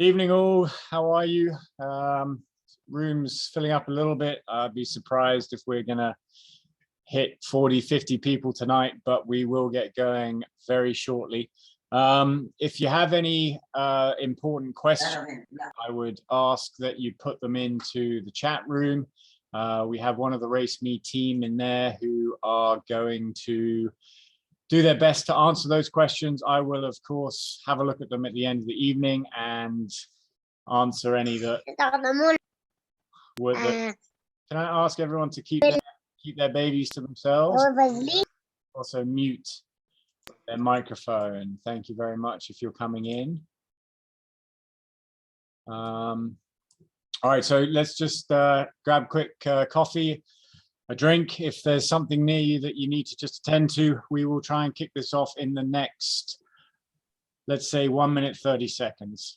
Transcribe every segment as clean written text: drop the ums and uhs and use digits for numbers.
Evening all, how are you? Room's filling up a little bit. I'd be surprised if we're gonna hit 40, 50 people tonight, but we will get going very shortly. If you have any important questions, I would ask that you put them into the chat room. We have one of the Race Me team in there who are going to do their best to answer those questions. I will, of course, have a look at them at the end of the evening and answer any that would. Can I ask everyone to keep their babies to themselves? Also mute their microphone. Thank you very much if you're coming in. All right, so let's just grab a quick coffee, a drink. If there's something near you that you need to just attend to, we will try and kick this off in the next, let's say, 1 minute, 30 seconds.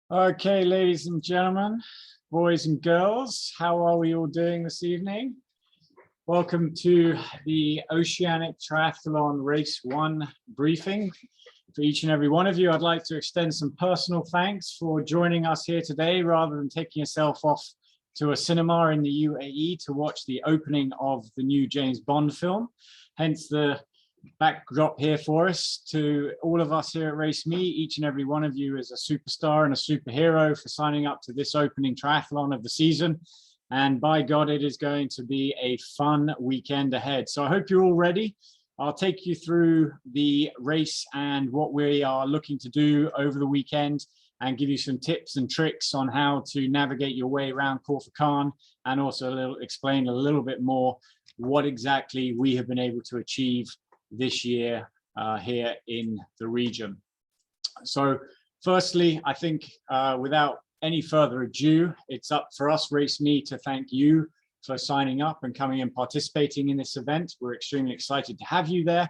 Okay, ladies and gentlemen, boys and girls, how are we all doing this evening? Welcome to the Oceanic Triathlon Race 1 briefing. For each and every one of you, I'd like to extend some personal thanks for joining us here today rather than taking yourself off to a cinema in the UAE to watch the opening of the new James Bond film. Hence the backdrop here for us. To all of us here at Race Me, each and every one of you is a superstar and a superhero for signing up to this opening triathlon of the season. And by God, it is going to be a fun weekend ahead. So I hope you're all ready. I'll take you through the race and what we are looking to do over the weekend and give you some tips and tricks on how to navigate your way around Corfu Khan, and also explain a little bit more what exactly we have been able to achieve this year here in the region. So firstly, I think without any further ado, it's up for us, Race Me, to thank you for signing up and coming and participating in this event. We're extremely excited to have you there,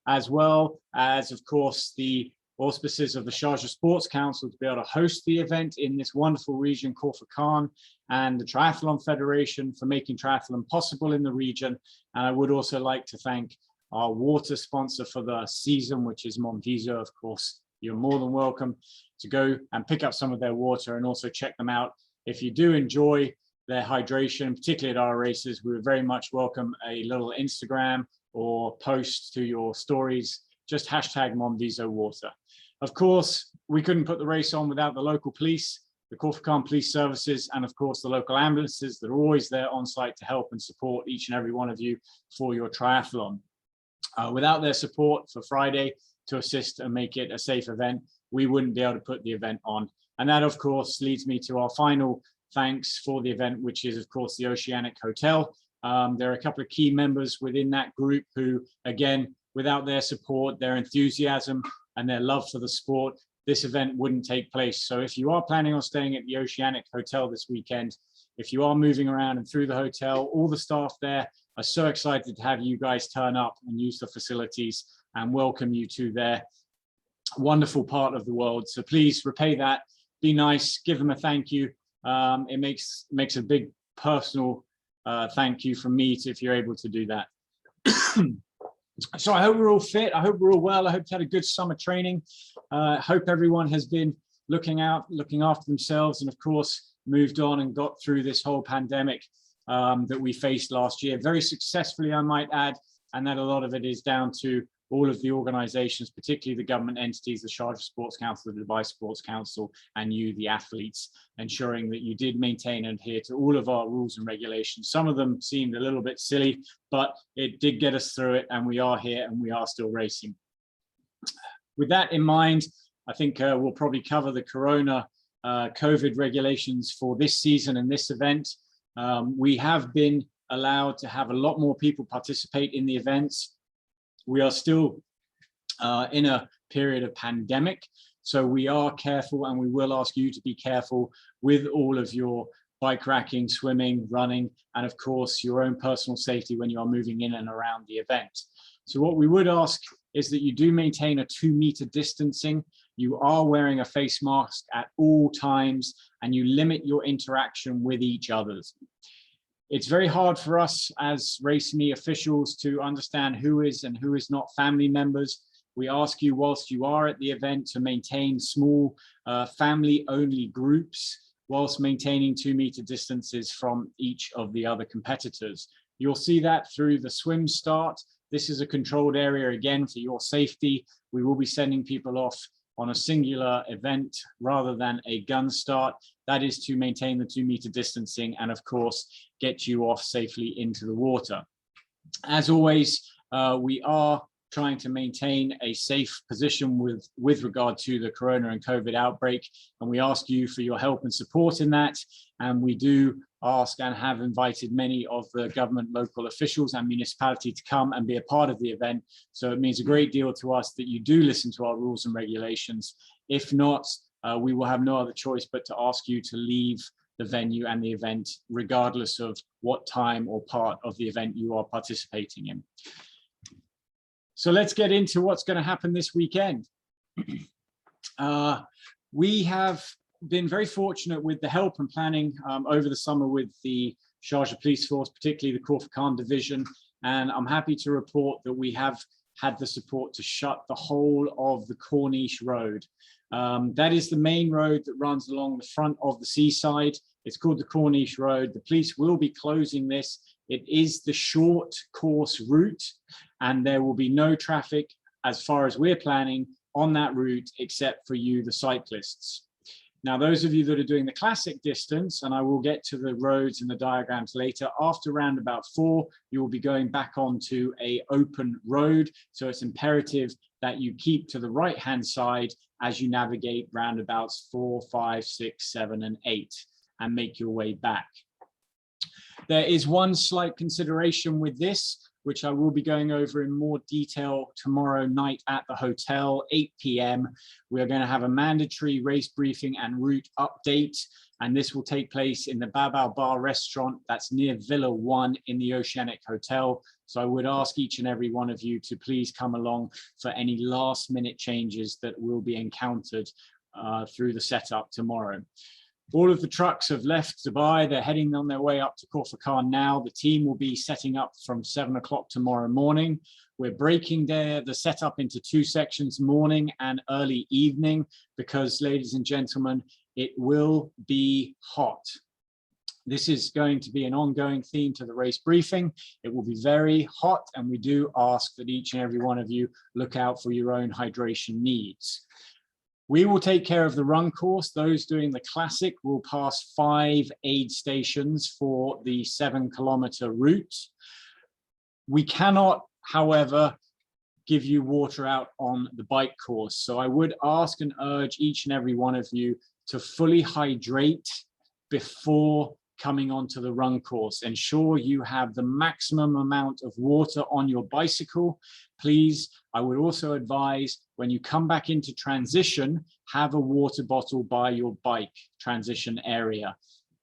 as well as, of course, the auspices of the Sharjah Sports Council to be able to host the event in this wonderful region, Corfu Khan, and the Triathlon Federation for making triathlon possible in the region. And I would also like to thank our water sponsor for the season, which is Monviso. Of course, you're more than welcome to go and pick up some of their water and also check them out. If you do enjoy their hydration, particularly at our races, we would very much welcome a little Instagram or post to your stories, just hashtag Monviso water. Of course, we couldn't put the race on without the local police, the Corfu Khan Police Services, and of course the local ambulances that are always there on site to help and support each and every one of you for your triathlon. Without their support for Friday to assist and make it a safe event, we wouldn't be able to put the event on. And that, of course, leads me to our final thanks for the event, which is, of course, the Oceanic Hotel. There are a couple of key members within that group who, again, without their support, their enthusiasm, and their love for the sport, this event wouldn't take place. So if you are planning on staying at the Oceanic Hotel this weekend, if you are moving around and through the hotel, all the staff there are so excited to have you guys turn up and use the facilities and welcome you to their wonderful part of the world. So please repay that, be nice, give them a thank you. It makes a big personal thank you from me if you're able to do that. So I hope we're all fit. I hope we're all well. I hope you had a good summer training. I hope everyone has been looking after themselves. And of course, moved on and got through this whole pandemic that we faced last year very successfully, I might add, and that a lot of it is down to all of the organizations, particularly the government entities, the Sharjah Sports Council, the Dubai Sports Council, and you, the athletes, ensuring that you did maintain and adhere to all of our rules and regulations. Some of them seemed a little bit silly, but it did get us through it, and we are here and we are still racing. With that in mind, I think we'll probably cover the Corona COVID regulations for this season and this event. We have been allowed to have a lot more people participate in the events. We are still in a period of pandemic, so we are careful, and we will ask you to be careful with all of your bike racking, swimming, running, and of course your own personal safety when you are moving in and around the event. So what we would ask is that you do maintain a 2-meter distancing. You are wearing a face mask at all times, and you limit your interaction with each other. It's very hard for us as RaceMe officials to understand who is and who is not family members. We ask you, whilst you are at the event, to maintain small family-only groups whilst maintaining 2-meter distances from each of the other competitors. You'll see that through the swim start. This is a controlled area, again, for your safety. We will be sending people off on a singular event rather than a gun start. That is to maintain the 2-meter distancing and, of course, get you off safely into the water. As always, we are trying to maintain a safe position with regard to the Corona and COVID outbreak, and we ask you for your help and support in that. And we do ask and have invited many of the government, local officials and municipality to come and be a part of the event. So it means a great deal to us that you do listen to our rules and regulations. If not, we will have no other choice but to ask you to leave the venue and the event, regardless of what time or part of the event you are participating in. So let's get into what's going to happen this weekend. We have been very fortunate with the help and planning over the summer with the Sharjah Police Force, particularly the Khor Fakkan division, and I'm happy to report that we have had the support to shut the whole of the Corniche Road. That is the main road that runs along the front of the seaside. It's called the Corniche Road. The police will be closing this. It is the short course route, and there will be no traffic, as far as we're planning, on that route except for you, the cyclists. Now, those of you that are doing the classic distance, and I will get to the roads and the diagrams later, after round about 4, you will be going back onto an open road. So it's imperative that you keep to the right-hand side as you navigate roundabouts 4, 5, 6, 7, and 8 and make your way back. There is one slight consideration with this, which I will be going over in more detail tomorrow night at the hotel, 8 p.m. We are going to have a mandatory race briefing and route update, and this will take place in the Bab Al Bar restaurant that's near Villa 1 in the Oceanic Hotel. So I would ask each and every one of you to please come along for any last-minute changes that will be encountered through the setup tomorrow. All of the trucks have left Dubai. They're heading on their way up to Khor Fakkan now. The team will be setting up from 7 o'clock tomorrow morning. We're breaking the setup into 2 sections, morning and early evening, because, ladies and gentlemen, it will be hot. This is going to be an ongoing theme to the race briefing. It will be very hot, and we do ask that each and every one of you look out for your own hydration needs. We will take care of the run course. Those doing the classic will pass 5 aid stations for the 7-kilometer route. We cannot, however, give you water out on the bike course. So I would ask and urge each and every one of you to fully hydrate before coming onto the run course. Ensure you have the maximum amount of water on your bicycle. Please, I would also advise when you come back into transition, have a water bottle by your bike transition area.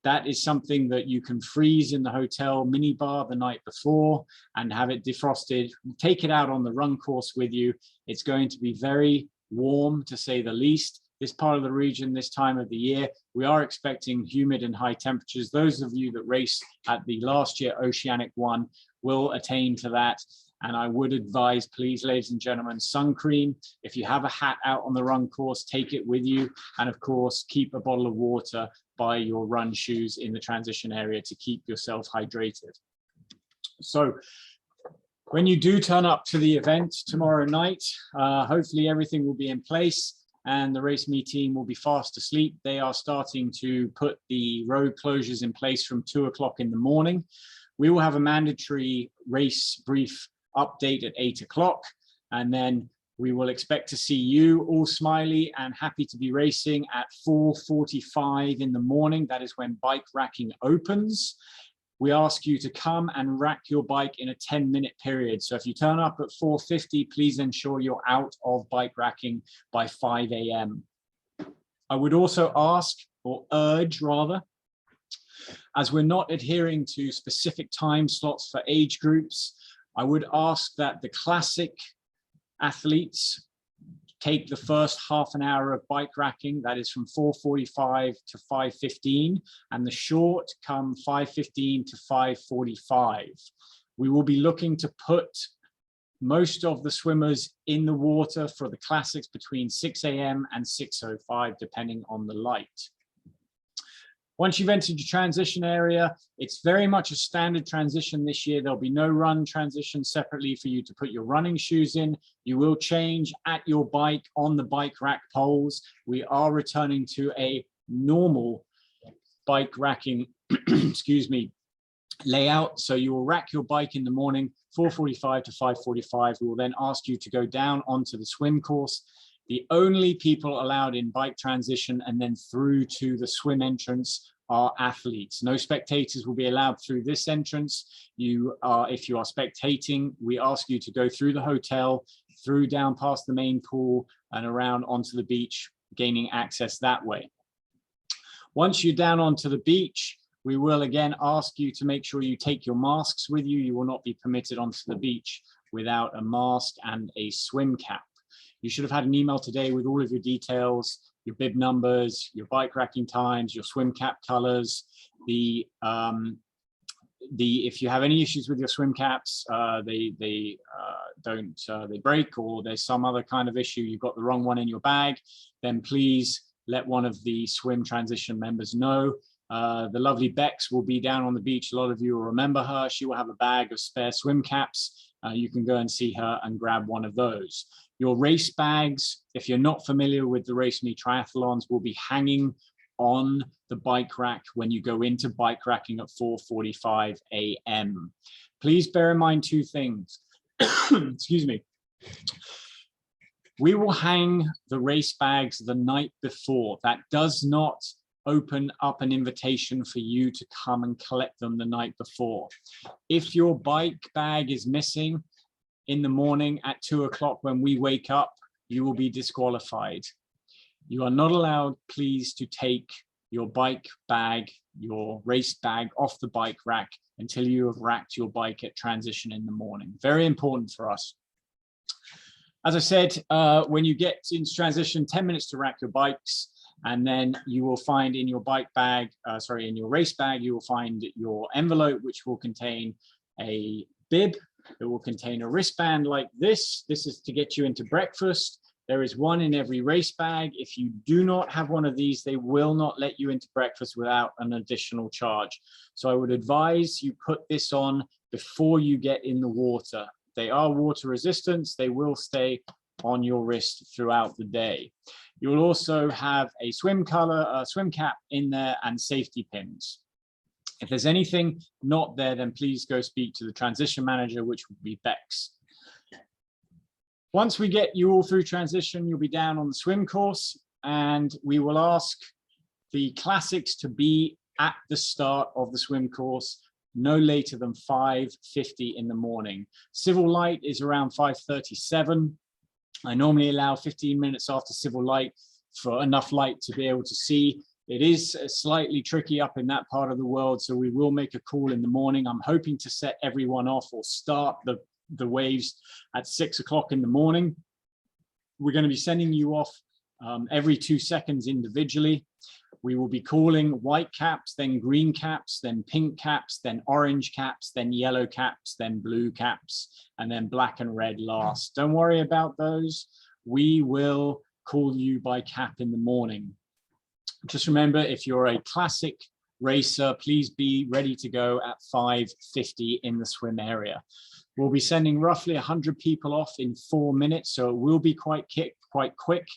That is something that you can freeze in the hotel minibar the night before and have it defrosted. Take it out on the run course with you. It's going to be very warm, to say the least. This part of the region, this time of the year, we are expecting humid and high temperatures. Those of you that race at the last year Oceanic 1 will attain to that. And I would advise, please, ladies and gentlemen, sun cream. If you have a hat out on the run course, take it with you. And of course, keep a bottle of water buy your run shoes in the transition area to keep yourself hydrated. So when you do turn up to the event tomorrow night, hopefully everything will be in place and the Race Me team will be fast asleep. They are starting to put the road closures in place from 2 o'clock in the morning. We will have a mandatory race brief update at 8 o'clock, and then we will expect to see you all smiley and happy to be racing at 4:45 in the morning. That is when bike racking opens. We ask you to come and rack your bike in a 10-minute period. So if you turn up at 4:50, please ensure you're out of bike racking by 5 a.m. I would also ask, or urge rather, as we're not adhering to specific time slots for age groups, I would ask that the classic athletes take the first half an hour of bike racking, that is from 4:45 to 5:15, and the short come 5:15 to 5:45. We will be looking to put most of the swimmers in the water for the classics between 6 a.m. and 6:05, depending on the light. Once you've entered your transition area, it's very much a standard transition this year. There'll be no run transition separately for you to put your running shoes in. You will change at your bike on the bike rack poles. We are returning to a normal bike racking, excuse me, layout. So you will rack your bike in the morning, 4:45 to 5:45. We will then ask you to go down onto the swim course. The only people allowed in bike transition and then through to the swim entrance are athletes. No spectators will be allowed through this entrance. If you are spectating, we ask you to go through the hotel, through down past the main pool and around onto the beach, gaining access that way. Once you're down onto the beach, we will again ask you to make sure you take your masks with you. You will not be permitted onto the beach without a mask and a swim cap. You should have had an email today with all of your details, your bib numbers, your bike racking times, your swim cap colors. If you have any issues with your swim caps, they break, or there's some other kind of issue, you've got the wrong one in your bag, then please let one of the swim transition members know. The lovely Bex will be down on the beach. A lot of you will remember her. She will have a bag of spare swim caps. You can go and see her and grab one of those. Your race bags, if you're not familiar with the Race Me triathlons, will be hanging on the bike rack when you go into bike racking at 4:45 a.m. Please bear in mind two things. Excuse me. We will hang the race bags the night before. That does not open up an invitation for you to come and collect them the night before. If your bike bag is missing in the morning at 2 o'clock when we wake up, you will be disqualified. You are not allowed, please, to take your bike bag, your race bag off the bike rack until you have racked your bike at transition in the morning. Very important for us. As I said, when you get into transition, 10 minutes to rack your bikes, and then you will find in your bike bag, in your race bag, you will find your envelope, which will contain a bib. It will contain a wristband like this. This is to get you into breakfast. There is one in every race bag. If you do not have one of these, they will not let you into breakfast without an additional charge. So I would advise you put this on before you get in the water. They are water resistant. They will stay on your wrist throughout the day. You will also have a swim cap in there and safety pins. If there's anything not there, then please go speak to the transition manager, which will be Bex. Once we get you all through transition, you'll be down on the swim course, and we will ask the classics to be at the start of the swim course no later than 5:50 in the morning. Civil light is around 5:37. I normally allow 15 minutes after civil light for enough light to be able to see. It is slightly tricky up in that part of the world, so we will make a call in the morning. I'm hoping to set everyone off or start the waves at 6 o'clock in the morning. We're going to be sending you off every 2 seconds individually. We will be calling white caps, then green caps, then pink caps, then orange caps, then yellow caps, then blue caps, and then black and red last. Don't worry about those. We will call you by cap in the morning. Just remember, if you're a classic racer, please be ready to go at 5:50 in the swim area. We'll be sending roughly 100 people off in 4 minutes, so it will be quite quick.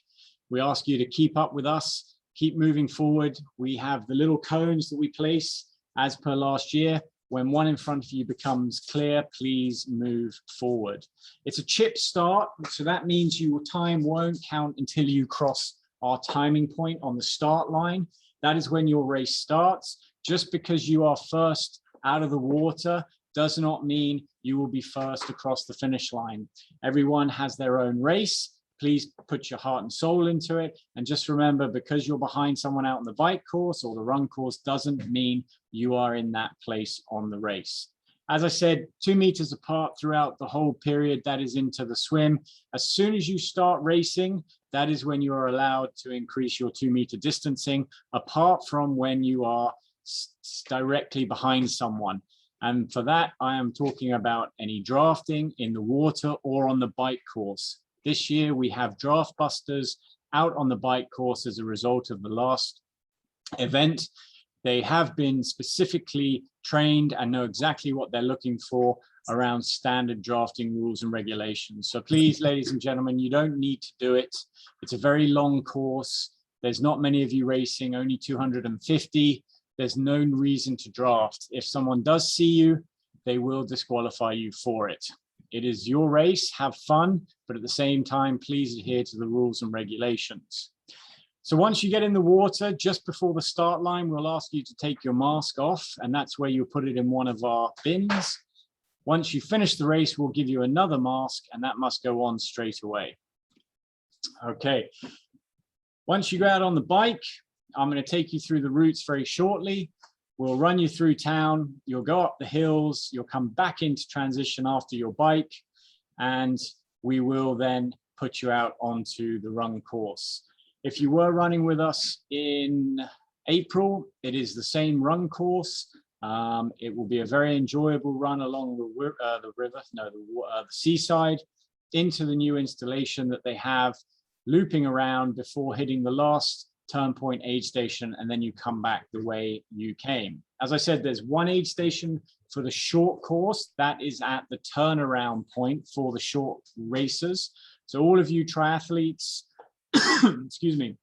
We ask you to keep up with us, keep moving forward. We have the little cones that we place as per last year. When one in front of you becomes clear, please move forward. It's a chip start, so that means your time won't count until you cross our timing point on the start line. That is when your race starts. Just because you are first out of the water does not mean you will be first across the finish line. Everyone has their own race. Please put your heart and soul into it. And just remember, because you're behind someone out on the bike course or the run course doesn't mean you are in that place on the race. As I said, 2 meters apart throughout the whole period, that is into the swim. As soon as you start racing, that is when you are allowed to increase your 2 meter distancing, apart from when you are directly behind someone. And for that, I am talking about any drafting in the water or on the bike course. This year, we have draft busters out on the bike course as a result of the last event. They have been specifically trained and know exactly what they're looking for around standard drafting rules and regulations. So please, ladies and gentlemen, you don't need to do it. It's a very long course. There's not many of you racing, only 250. There's no reason to draft. If someone does see you, they will disqualify you for it. It is your race, have fun, but at the same time, please adhere to the rules and regulations. So once you get in the water, just before the start line, we'll ask you to take your mask off, and that's where you'll put it in one of our bins. Once you finish the race, we'll give you another mask, and that must go on straight away. Okay. Once you go out on the bike, I'm going to take you through the routes very shortly. We'll run you through town. You'll go up the hills. You'll come back into transition after your bike, and we will then put you out onto the run course. If you were running with us in April, it is the same run course. It will be a very enjoyable run along the seaside into the new installation that they have, looping around before hitting the last turn point aid station, and then you come back the way you came. As I said, there's one aid station for the short course. That is at the turnaround point for the short racers. So all of you triathletes, excuse me,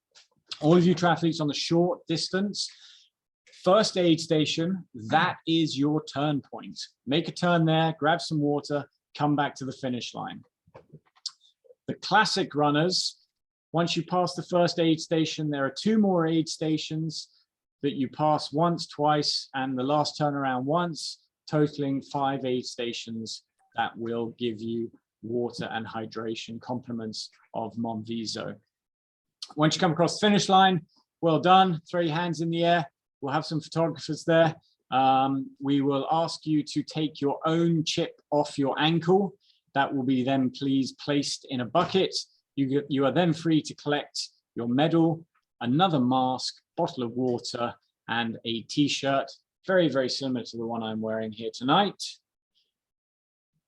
all of you triathletes on the short distance, first aid station, that is your turn point. Make a turn there, grab some water, come back to the finish line. The classic runners, once you pass the first aid station, there are 2 more aid stations that you pass once, twice, and the last turnaround once, totaling 5 aid stations that will give you water and hydration, compliments of Monviso. Once you come across the finish line, well done, throw your hands in the air. We'll have some photographers there. We will ask you to take your own chip off your ankle. That will be then please placed in a bucket. You are then free to collect your medal, another mask, bottle of water, and a t-shirt, very, very similar to the one I'm wearing here tonight.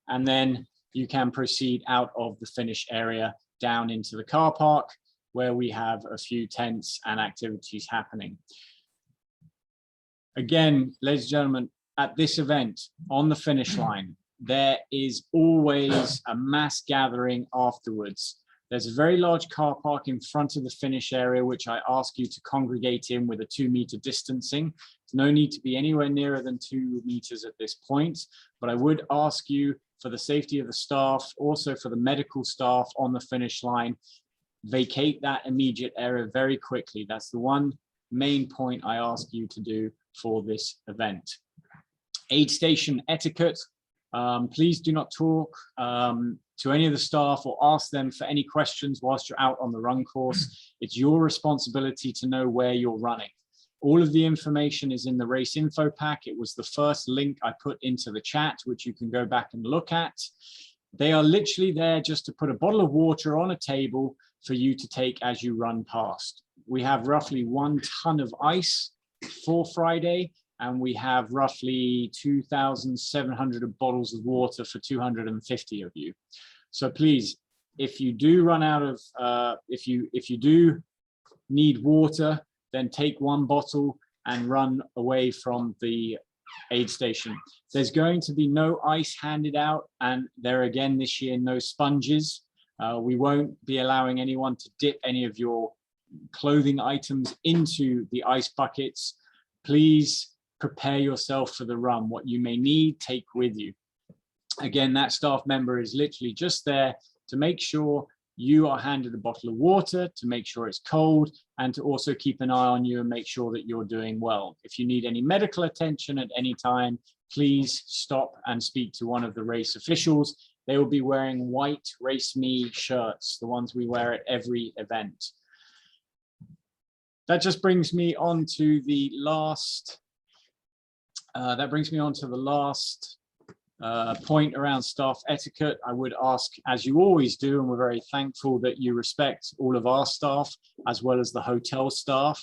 And then you can proceed out of the finish area down into the car park, where we have a few tents and activities happening. Again, ladies and gentlemen, at this event, on the finish line, there is always a mass gathering afterwards. There's a very large car park in front of the finish area, which I ask you to congregate in with a 2 meter distancing. There's no need to be anywhere nearer than 2 meters at this point, but I would ask you, for the safety of the staff, also for the medical staff on the finish line, vacate that immediate area very quickly. That's the one main point I ask you to do for this event. Aid station etiquette. Please do not talk to any of the staff or ask them for any questions whilst you're out on the run course. It's your responsibility to know where you're running. All of the information is in the race info pack. It was the first link I put into the chat, which you can go back and look at. They are literally there just to put a bottle of water on a table for you to take as you run past. We have roughly 1 ton of ice for Friday, and we have roughly 2,700 bottles of water for 250 of you. So please, if you do run out of, if you do need water, then take one bottle and run away from the aid station. There's going to be no ice handed out, and there again this year, no sponges. We won't be allowing anyone to dip any of your clothing items into the ice buckets. Please prepare yourself for the run. What you may need, take with you. Again, that staff member is literally just there to make sure you are handed a bottle of water, to make sure it's cold, and to also keep an eye on you and make sure that you're doing well. If you need any medical attention at any time, please stop and speak to one of the race officials. They will be wearing white Race Me shirts, the ones we wear at every event. That just brings me on to the last, point around staff etiquette. I would ask, as you always do, and we're very thankful that you respect all of our staff as well as the hotel staff.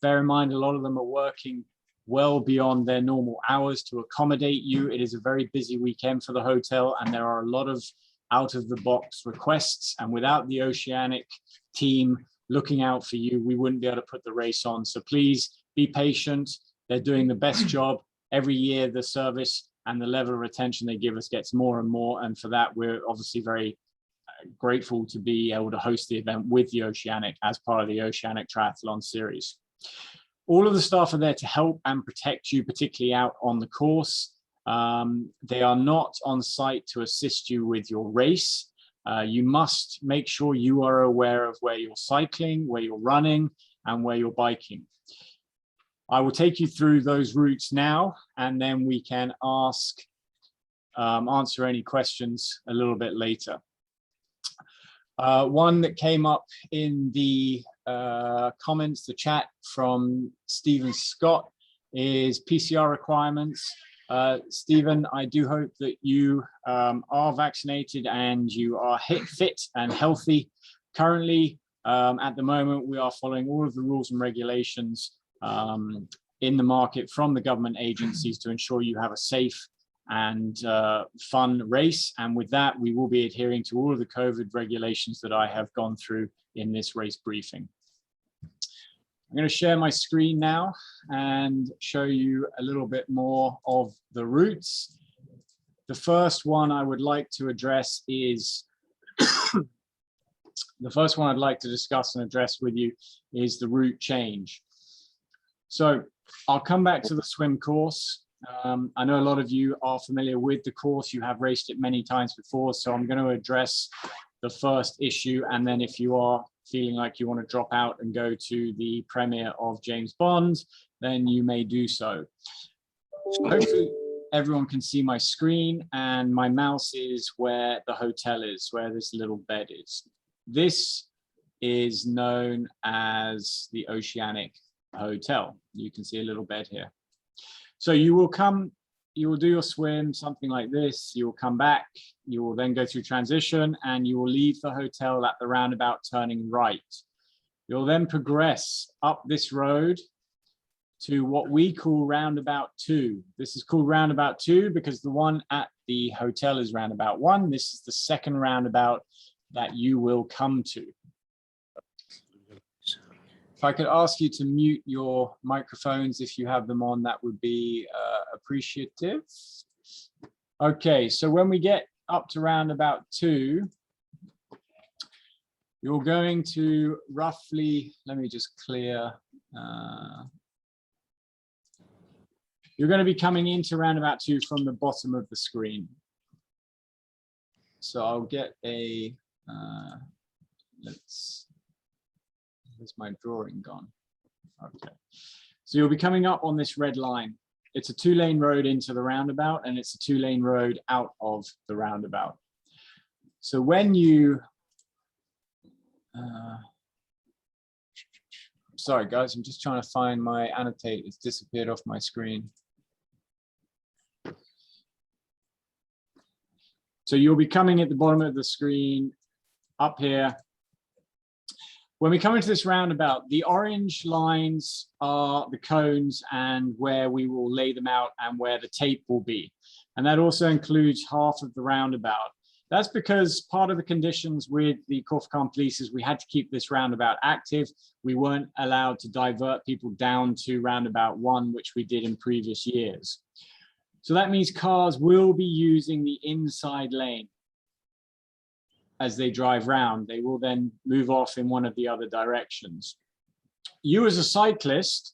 Bear in mind, a lot of them are working well beyond their normal hours to accommodate you. It is a very busy weekend for the hotel, and there are a lot of out-of-the-box requests, and without the Oceanic team looking out for you, we wouldn't be able to put the race on. So please be patient. They're doing the best job. Every year, the service and the level of attention they give us gets more and more. And for that, we're obviously very grateful to be able to host the event with the Oceanic as part of the Oceanic Triathlon Series. All of the staff are there to help and protect you, particularly out on the course. They are not on site to assist you with your race. You must make sure you are aware of where you're cycling, where you're running, and where you're biking. I will take you through those routes now, and then we can answer any questions a little bit later. One that came up in the comments, the chat from Stephen Scott, is PCR requirements. Stephen, I do hope that you are vaccinated and you are fit and healthy. Currently, at the moment, we are following all of the rules and regulations in the market from the government agencies to ensure you have a safe and fun race. And with that, we will be adhering to all of the COVID regulations that I have gone through in this race briefing. I'm going to share my screen now and show you a little bit more of the routes. The first one I would like to address is, the first one I'd like to discuss and address with you is the route change. So I'll come back to the swim course. I know a lot of you are familiar with the course. You have raced it many times before, so I'm going to address the first issue, and then if you are feeling like you want to drop out and go to the premiere of James Bond, then you may do so. Hopefully everyone can see my screen, and my mouse is where the hotel is, where this little bed is. This is known as the Oceanic Hotel. You can see a little bed here. So you will come, you will do your swim, something like this. You will come back, you will then go through transition, and you will leave the hotel at the roundabout turning right. You'll then progress up this road to what we call roundabout 2. This is called roundabout 2 because the one at the hotel is roundabout 1. This is the second roundabout that you will come to. If I could ask you to mute your microphones if you have them on, that would be appreciative. Okay, so when we get up to roundabout 2, you're going to roughly, let me just clear. You're going to be coming into roundabout 2 from the bottom of the screen. So I'll get a, where's my drawing gone? Okay. So you'll be coming up on this red line. It's a 2-lane road into the roundabout, and it's a 2-lane road out of the roundabout. So when you, sorry guys, I'm just trying to find my annotate. It's disappeared off my screen. So you'll be coming at the bottom of the screen up here. When we come into this roundabout, the orange lines are the cones and where we will lay them out and where the tape will be. And that also includes half of the roundabout. That's because part of the conditions with the Corsican police is we had to keep this roundabout active. We weren't allowed to divert people down to roundabout 1, which we did in previous years. So that means cars will be using the inside lane as they drive round. They will then move off in one of the other directions. You as a cyclist,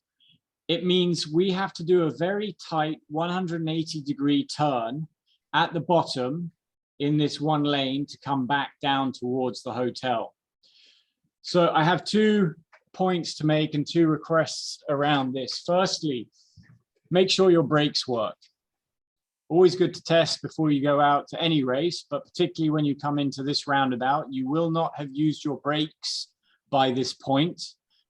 it means we have to do a very tight 180-degree turn at the bottom in this one lane to come back down towards the hotel. So I have 2 points to make and 2 requests around this. Firstly, make sure your brakes work. Always good to test before you go out to any race, but particularly when you come into this roundabout, you will not have used your brakes by this point.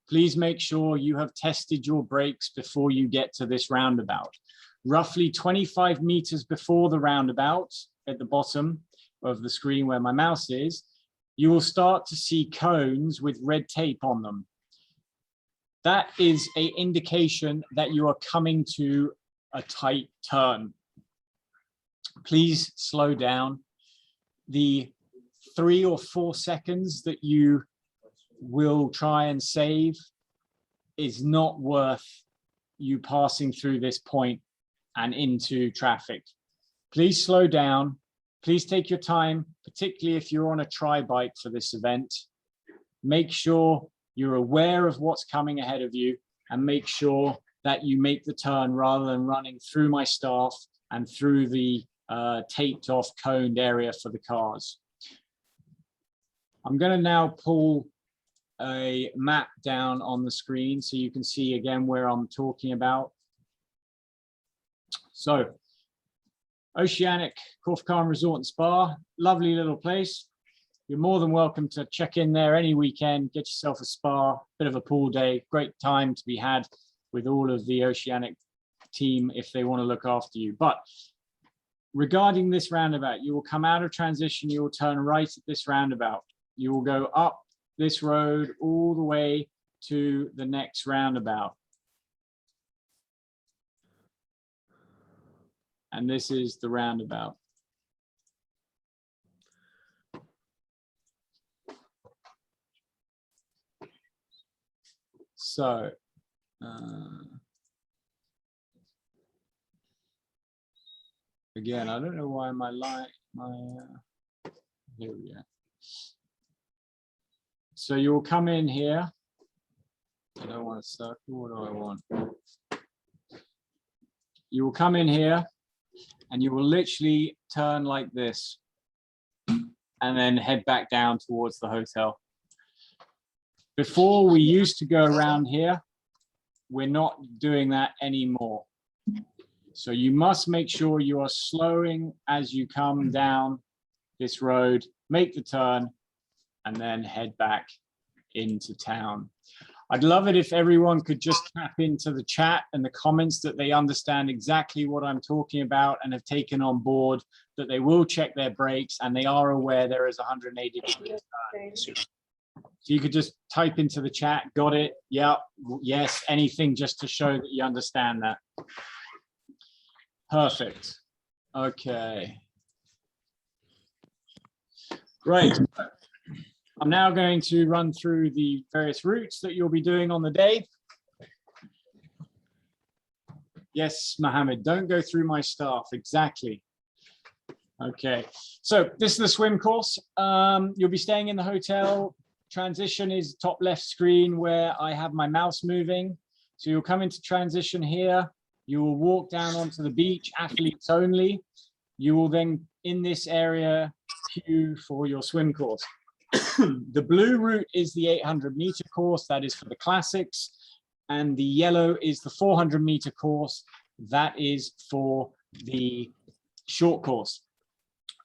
Please make sure you have tested your brakes before you get to this roundabout. Roughly 25 meters before the roundabout, at the bottom of the screen where my mouse is, you will start to see cones with red tape on them. That is an indication that you are coming to a tight turn. Please slow down. The 3 or 4 seconds that you will try and save is not worth you passing through this point and into traffic. Please slow down. Please take your time, particularly if you're on a tri-bike for this event. Make sure you're aware of what's coming ahead of you and make sure that you make the turn rather than running through my staff and through the taped off coned area for the cars. I'm going to now pull a map down on the screen so you can see again where I'm talking about. So Oceanic Corsican Resort and Spa, lovely little place. You're more than welcome to check in there any weekend, get yourself a spa, bit of a pool day, great time to be had with all of the Oceanic team if they want to look after you. But regarding this roundabout, you will come out of transition, you will turn right at this roundabout. You will go up this road all the way to the next roundabout. And this is the roundabout. So, again, I don't know why here we go. So you'll come in here. I don't want a circle, what do I want? You will come in here and you will literally turn like this and then head back down towards the hotel. Before, we used to go around here. We're not doing that anymore. So you must make sure you are slowing as you come down this road, make the turn, and then head back into town. I'd love it if everyone could just tap into the chat and the comments that they understand exactly what I'm talking about and have taken on board, that they will check their brakes and they are aware there is 180 degrees. So you could just type into the chat, got it, yeah, yes, anything just to show that you understand that. Perfect. Okay. Great. I'm now going to run through the various routes that you'll be doing on the day. Yes, Mohammed, don't go through my staff. Exactly. Okay, so this is the swim course. You'll be staying in the hotel. Transition is top left screen where I have my mouse moving. So you'll come into transition here. You will walk down onto the beach, athletes only. You will then, in this area, queue for your swim course. The blue route is the 800-meter course. That is for the classics. And the yellow is the 400-meter course. That is for the short course.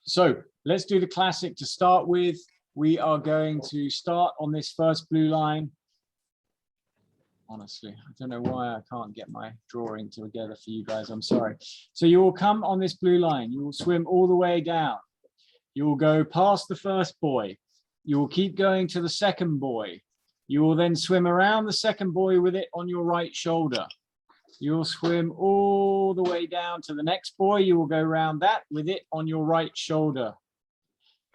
So let's do the classic to start with. We are going to start on this first blue line. Honestly, I don't know why I can't get my drawing together for you guys. I'm sorry. So you will come on this blue line. You will swim all the way down. You will go past the first buoy. You will keep going to the second buoy. You will then swim around the second buoy with it on your right shoulder. You will swim all the way down to the next buoy. You will go around that with it on your right shoulder.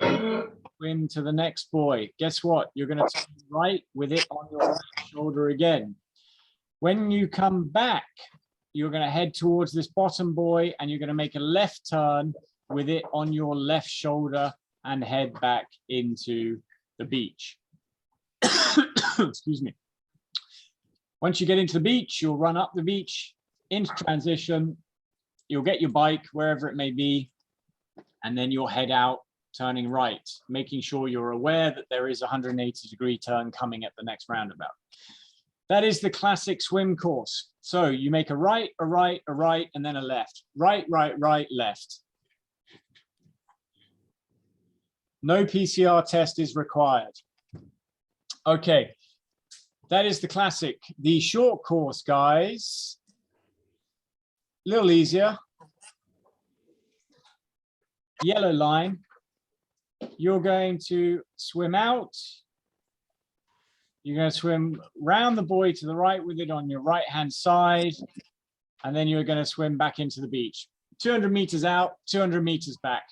swim to the next buoy. Guess what? You're going to turn right with it on your right shoulder again. When you come back, you're going to head towards this bottom buoy and you're going to make a left turn with it on your left shoulder and head back into the beach. Excuse me. Once you get into the beach, you'll run up the beach into transition. You'll get your bike wherever it may be, and then you'll head out turning right, making sure you're aware that there is a 180-degree turn coming at the next roundabout. That is the classic swim course. So you make a right, a right, a right, and then a left. Right, right, right, left. No PCR test is required. Okay, that is the classic. The short course, guys, a little easier. Yellow line. You're going to swim out. You're going to swim round the buoy to the right with it on your right-hand side. And then you're going to swim back into the beach. 200 meters out, 200 meters back.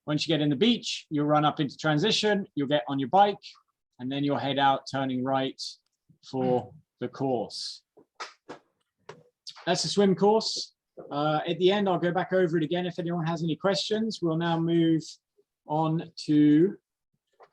Once you get in the beach, you'll run up into transition. You'll get on your bike, and then you'll head out turning right for the course. That's the swim course. At the end, I'll go back over it again if anyone has any questions. We'll now move on to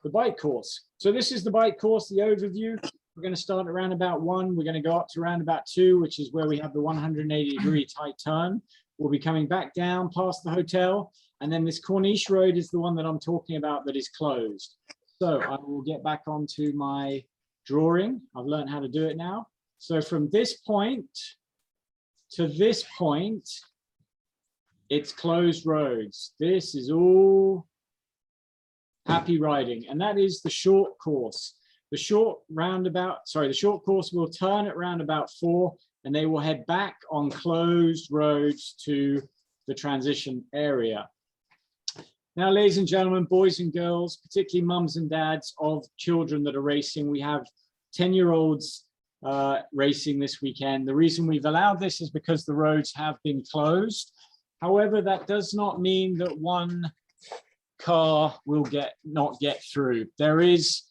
the bike course. So this is the bike course, the overview. We're going to start at roundabout 1. We're going to go up to roundabout 2, which is where we have the 180-degree tight turn. We'll be coming back down past the hotel. And then this Corniche Road is the one that I'm talking about that is closed. So I will get back onto my drawing. I've learned how to do it now. So from this point to this point, it's closed roads. This is all happy riding. And that is the short course. The short course will turn at roundabout 4, and they will head back on closed roads to the transition area. Now, ladies and gentlemen, boys and girls, particularly mums and dads of children that are racing, we have 10-year-olds racing this weekend. The reason we've allowed this is because the roads have been closed. However, that does not mean that one car will not get through. There is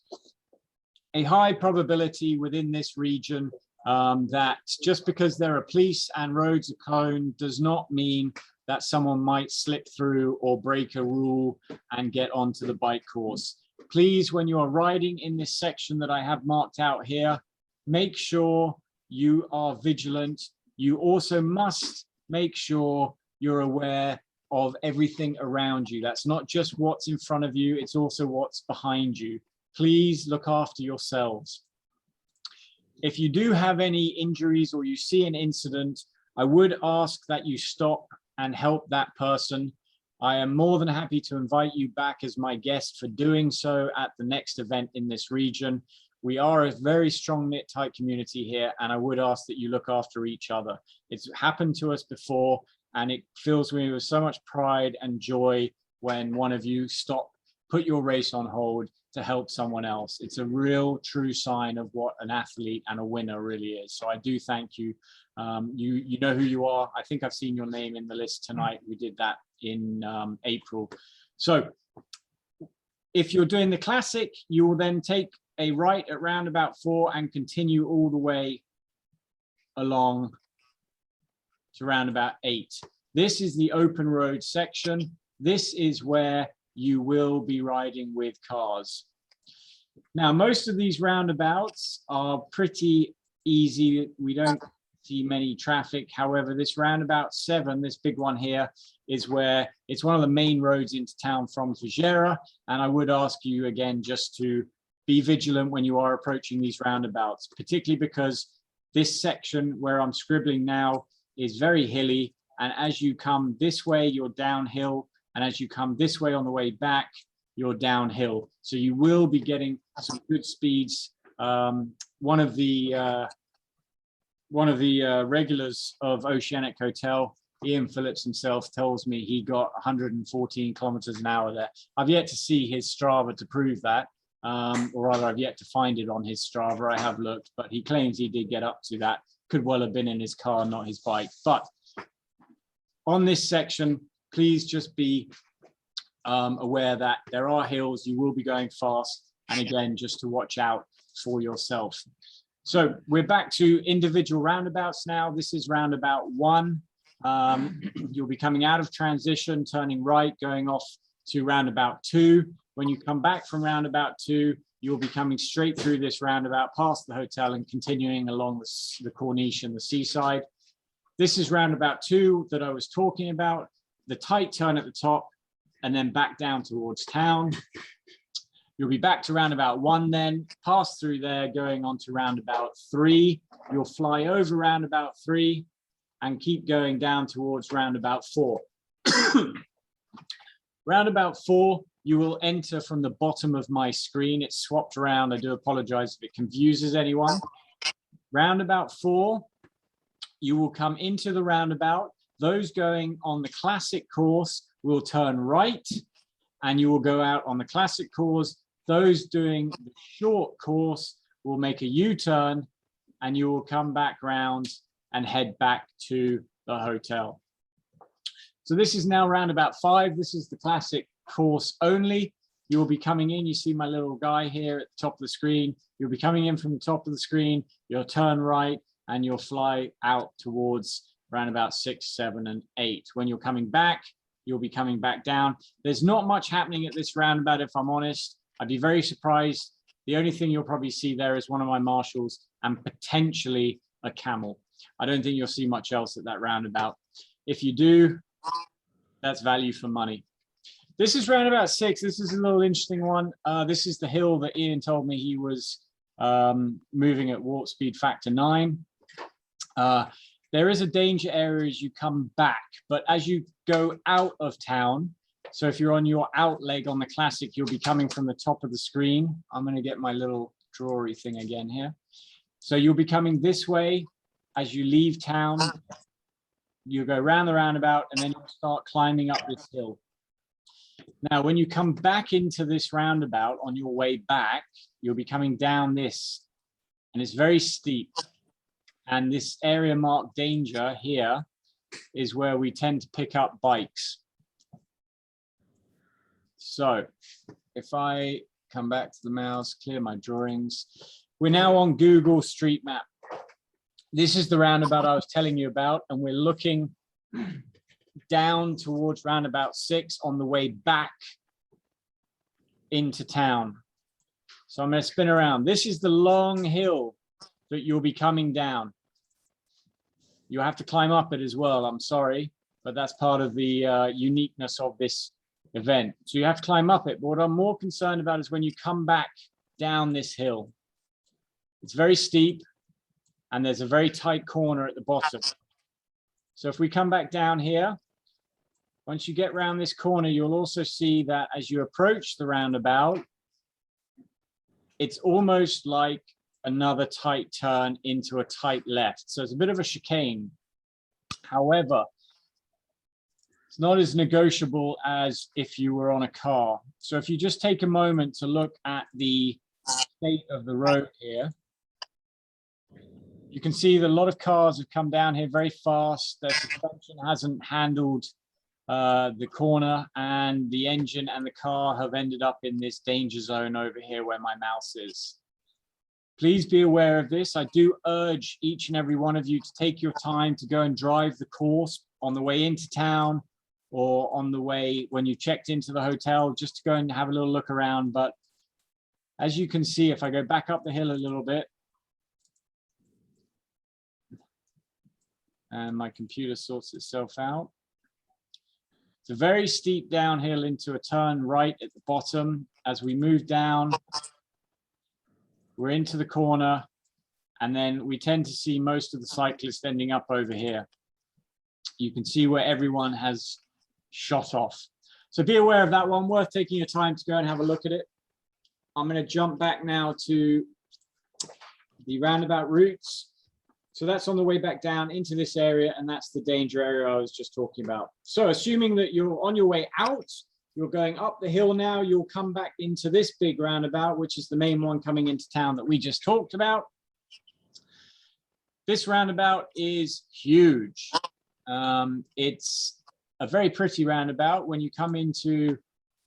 a high probability within this region that just because there are police and roads are closed does not mean that someone might slip through or break a rule and get onto the bike course. Please, when you are riding in this section that I have marked out here, make sure you are vigilant. You also must make sure you're aware of everything around you. That's not just what's in front of you, it's also what's behind you. Please look after yourselves. If you do have any injuries or you see an incident, I would ask that you stop and help that person. I am more than happy to invite you back as my guest for doing so at the next event in this region. We are a very strong knit tight community here, and I would ask that you look after each other. It's happened to us before, and it fills me with so much pride and joy when one of you put your race on hold to help someone else. It's a real true sign of what an athlete and a winner really is. So I do thank you. You know who you are. I think I've seen your name in the list tonight. We did that in April. So if you're doing the classic, you will then take a right at roundabout 4 and continue all the way along to roundabout 8. This is the open road section. This is where you will be riding with cars. Now, most of these roundabouts are pretty easy. We don't see many traffic. However, this roundabout 7, this big one here, is where it's one of the main roads into town from Fujairah. And I would ask you again just to be vigilant when you are approaching these roundabouts, particularly because this section where I'm scribbling now is very hilly. And as you come this way, you're downhill. And as you come this way on the way back, you're downhill. So you will be getting some good speeds. One of the regulars of Oceanic Hotel, Ian Phillips himself, tells me he got 114 kilometers an hour there. I've yet to see his Strava to prove that, or rather I've yet to find it on his Strava. I have looked, but he claims he did get up to that. Could well have been in his car, not his bike. But on this section, please just be aware that there are hills, you will be going fast, and again, just to watch out for yourself. So we're back to individual roundabouts now. This is roundabout 1. You'll be coming out of transition, turning right, going off to roundabout 2. When you come back from roundabout 2, you'll be coming straight through this roundabout past the hotel and continuing along the Corniche and the seaside. This is roundabout 2 that I was talking about, the tight turn at the top and then back down towards town. You'll be back to roundabout 1 then, pass through there, going on to roundabout 3. You'll fly over roundabout 3 and keep going down towards roundabout 4. Roundabout 4, you will enter from the bottom of my screen. It's swapped around. I do apologize if it confuses anyone. Roundabout 4, you will come into the roundabout. Those going on the classic course will turn right and you will go out on the classic course. Those doing the short course will make a U-turn and you will come back round and head back to the hotel. So this is now roundabout 5. This is the classic course only. You will be coming in. You see my little guy here at the top of the screen. You'll be coming in from the top of the screen. You'll turn right and you'll fly out towards roundabout 6, 7, and 8. When you're coming back, you'll be coming back down. There's not much happening at this roundabout, if I'm honest. I'd be very surprised. The only thing you'll probably see there is one of my marshals and potentially a camel. I don't think you'll see much else at that roundabout. If you do, that's value for money. This is roundabout 6. This is a little interesting one. This is the hill that Ian told me he was moving at warp speed factor 9. There is a danger area as you come back, but as you go out of town, so if you're on your out leg on the classic, you'll be coming from the top of the screen. I'm going to get my little drawery thing again here. So you'll be coming this way as you leave town. You go around the roundabout and then you'll start climbing up this hill. Now, when you come back into this roundabout on your way back, you'll be coming down this, and it's very steep. And this area marked danger here is where we tend to pick up bikes. So if I come back to the mouse, clear my drawings, we're now on Google Street Map. This is the roundabout I was telling you about, and we're looking down towards roundabout 6 on the way back into town. So I'm going to spin around. This is the long hill that you'll be coming down. You have to climb up it as well. I'm sorry, but that's part of the uniqueness of this event. So you have to climb up it. But what I'm more concerned about is when you come back down this hill. It's very steep and there's a very tight corner at the bottom. So if we come back down here, once you get around this corner, you'll also see that as you approach the roundabout, it's almost like another tight turn into a tight left. So it's a bit of a chicane. However, it's not as negotiable as if you were on a car. So if you just take a moment to look at the state of the road here, you can see that a lot of cars have come down here very fast. Their suspension hasn't handled the corner, and the engine and the car have ended up in this danger zone over here where my mouse is. Please be aware of this. I do urge each and every one of you to take your time to go and drive the course on the way into town or on the way when you checked into the hotel, just to go and have a little look around. But as you can see, if I go back up the hill a little bit, and my computer sorts itself out. It's a very steep downhill into a turn right at the bottom. As we move down, we're into the corner, and then we tend to see most of the cyclists ending up over here. You can see where everyone has shot off. So be aware of that one, worth taking your time to go and have a look at it. I'm going to jump back now to the roundabout routes. So that's on the way back down into this area, and that's the danger area I was just talking about. So assuming that you're on your way out, you're going up the hill now, you'll come back into this big roundabout, which is the main one coming into town that we just talked about. This roundabout is huge. It's a very pretty roundabout. When you come into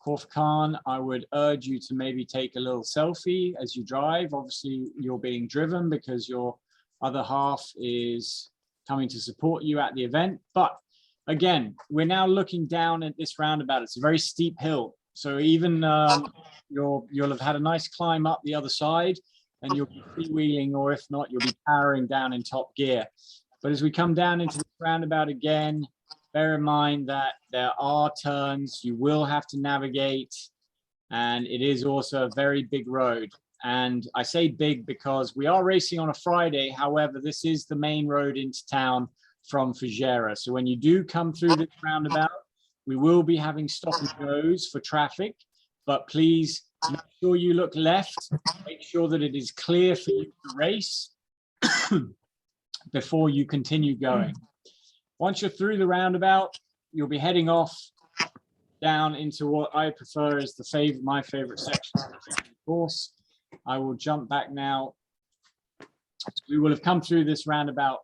Corsican, I would urge you to maybe take a little selfie as you drive. Obviously, you're being driven because your other half is coming to support you at the event. But again, we're now looking down at this roundabout. It's a very steep hill. So even you'll have had a nice climb up the other side, and you'll be freewheeling, or if not, you'll be powering down in top gear. But as we come down into the roundabout again, bear in mind that there are turns you will have to navigate, and it is also a very big road. And I say big because we are racing on a Friday. However, this is the main road into town from Fugera. So when you do come through this roundabout, we will be having stop and goes for traffic, but please make sure you look left, make sure that it is clear for you to race before you continue going. Once you're through the roundabout, you'll be heading off down into what I prefer is my favorite section of the course. I will jump back now. We will have come through this roundabout,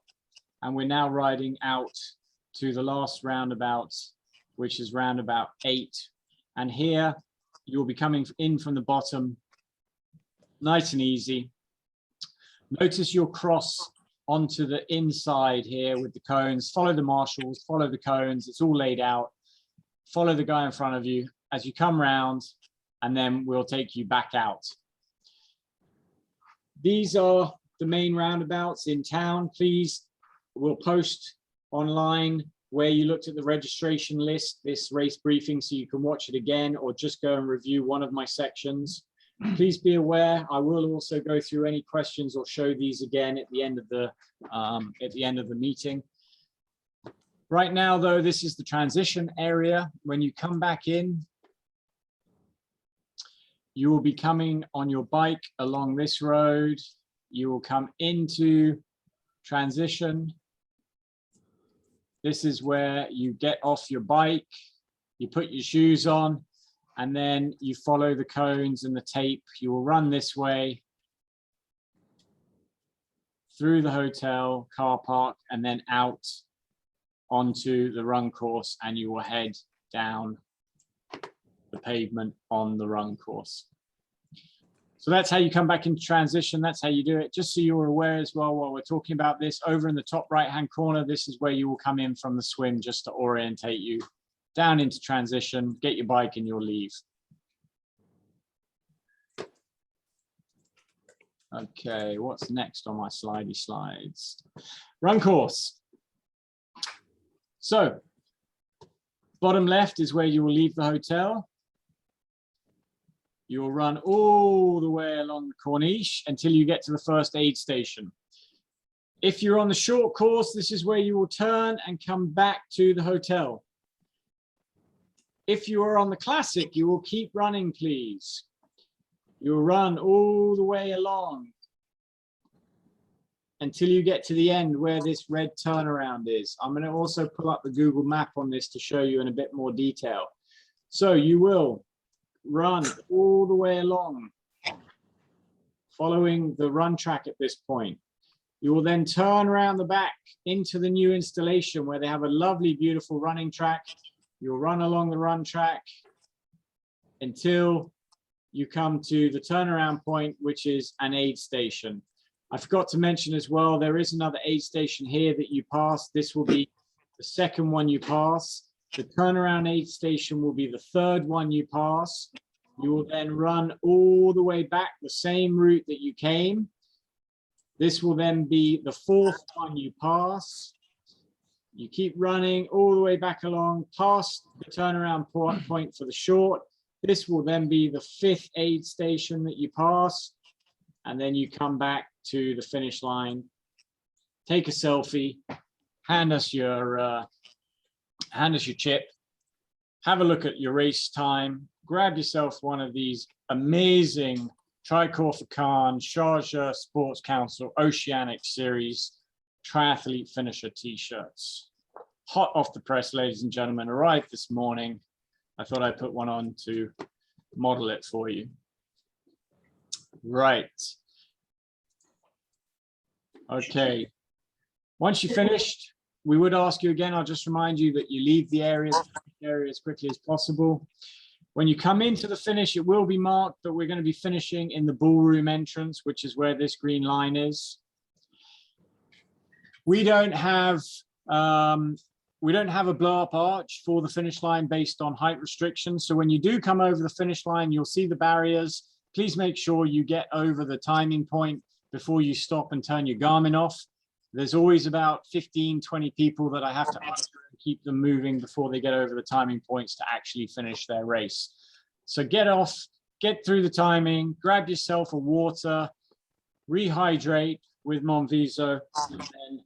and we're now riding out to the last roundabout, which is roundabout 8. And here you'll be coming in from the bottom, nice and easy. Notice you'll cross onto the inside here with the cones. Follow the marshals, follow the cones. It's all laid out. Follow the guy in front of you as you come round, and then we'll take you back out. These are the main roundabouts in town. Please, we'll post online where you looked at the registration list, this race briefing, so you can watch it again or just go and review one of my sections. Please be aware, I will also go through any questions or show these again at the end of the meeting. Right now, though, this is the transition area. When you come back in, you will be coming on your bike along this road. You will come into transition. This is where you get off your bike, you put your shoes on, and then you follow the cones and the tape. You will run this way through the hotel car park and then out onto the run course, and you will head down the pavement on the run course. So that's how you come back into transition. That's how you do it. Just so you're aware as well, while we're talking about this, over in the top right-hand corner, this is where you will come in from the swim just to orientate you down into transition, get your bike and you'll leave. Okay, what's next on my slidey slides? Run course. So, bottom left is where you will leave the hotel. You will run all the way along the Corniche until you get to the first aid station. If you're on the short course, this is where you will turn and come back to the hotel. If you are on the classic, you will keep running, please. You'll run all the way along until you get to the end where this red turnaround is. I'm going to also pull up the Google map on this to show you in a bit more detail. So you will run all the way along, following the run track at this point. You will then turn around the back into the new installation where they have a lovely, beautiful running track. You'll run along the run track until you come to the turnaround point, which is an aid station. I forgot to mention as well, there is another aid station here that you pass. This will be the second one you pass. The turnaround aid station will be the third one you pass. You will then run all the way back the same route that you came. This will then be the fourth one you pass. You keep running all the way back along past the turnaround point for the short. This will then be the fifth aid station that you pass. And then you come back to the finish line, take a selfie, hand us your chip, have a look at your race time, grab yourself one of these amazing Tri-Corsican Sharjah Sports Council Oceanic Series triathlete finisher t-shirts. Hot off the press, ladies and gentlemen, arrived this morning. I thought I'd put one on to model it for you. Right. Okay. Once you're finished, we would ask you again, I'll just remind you that you leave the area as quickly as possible. When you come into the finish, it will be marked, but we're going to be finishing in the ballroom entrance, which is where this green line is. We don't have a blow-up arch for the finish line based on height restrictions. So when you do come over the finish line, you'll see the barriers. Please make sure you get over the timing point before you stop and turn your Garmin off. There's always about 15, 20 people that I have to keep them moving before they get over the timing points to actually finish their race. So get off, get through the timing, grab yourself a water, rehydrate with Monviso, and then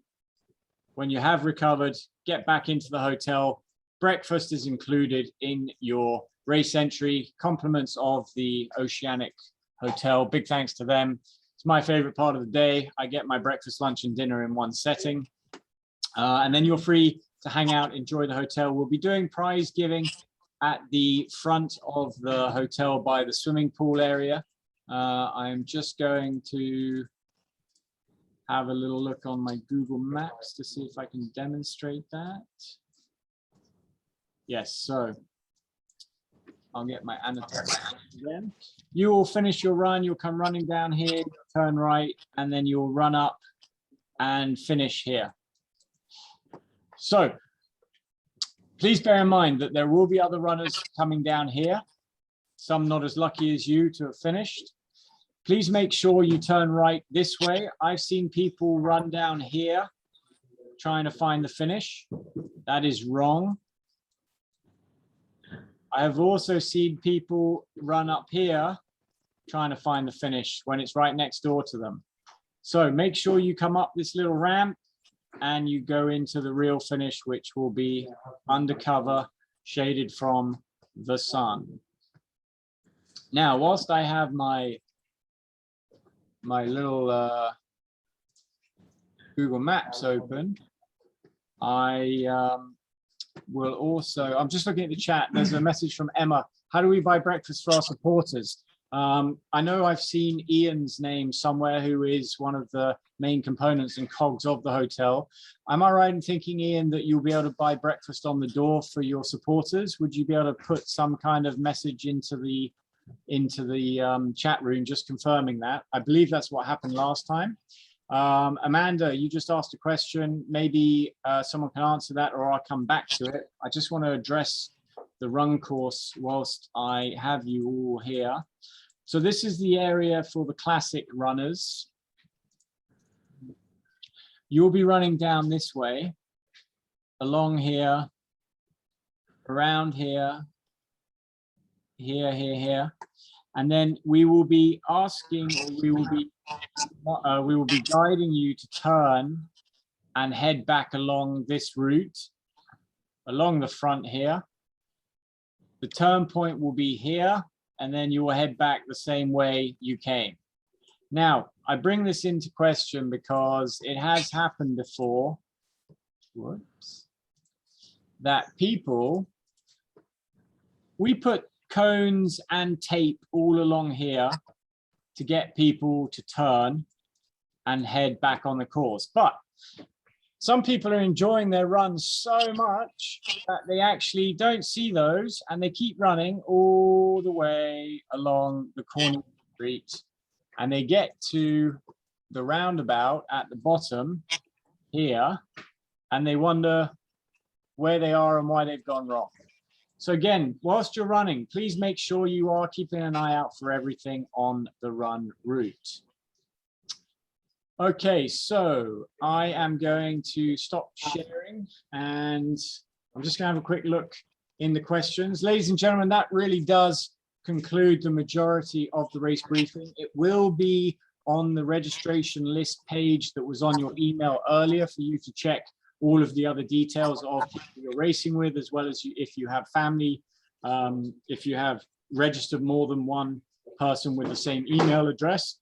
when you have recovered, get back into the hotel. Breakfast is included in your race entry. Compliments of the Oceanic Hotel. Big thanks to them. It's my favorite part of the day. I get my breakfast, lunch, and dinner in one setting. And then you're free to hang out, enjoy the hotel. We'll be doing prize giving at the front of the hotel by the swimming pool area. I'm just going to have a little look on my Google Maps to see if I can demonstrate that. Yes, so I'll get my annotation again. You will finish your run, you'll come running down here, turn right, and then you'll run up and finish here. So please bear in mind that there will be other runners coming down here, some not as lucky as you to have finished. Please make sure you turn right this way. I've seen people run down here trying to find the finish. That is wrong. I have also seen people run up here trying to find the finish when it's right next door to them. So make sure you come up this little ramp and you go into the real finish, which will be undercover, shaded from the sun. Now, whilst I have my little Google Maps open, I will also, I'm just looking at the chat. There's a message from Emma. How do we buy breakfast for our supporters? I know I've seen Ian's name somewhere, who is one of the main components and cogs of the hotel. Am I right in thinking, Ian, that you'll be able to buy breakfast on the door for your supporters? Would you be able to put some kind of message into the chat room just confirming that? I believe that's what happened last time. Amanda, you just asked a question. Maybe someone can answer that, or I'll come back to it. I just want to address the run course whilst I have you all here. So this is the area for the classic runners. You'll be running down this way, along here, around here, here, and then we will be asking, or we will be guiding you to turn and head back along this route, along the front here. The turn point will be here, and then you will head back the same way you came. Now, I bring this into question because it has happened before, whoops, that people, we put cones and tape all along here to get people to turn and head back on the course. But some people are enjoying their runs so much that they actually don't see those, and they keep running all the way along the corner of the street, and they get to the roundabout at the bottom here, and they wonder where they are and why they've gone wrong. So again, whilst you're running, please make sure you are keeping an eye out for everything on the run route. Okay, so I am going to stop sharing, and I'm just going to have a quick look in the questions. Ladies and gentlemen, that really does conclude the majority of the race briefing. It will be on the registration list page that was on your email earlier for you to check all of the other details of who you're racing with, as well as if you have family, if you have registered more than one person with the same email address.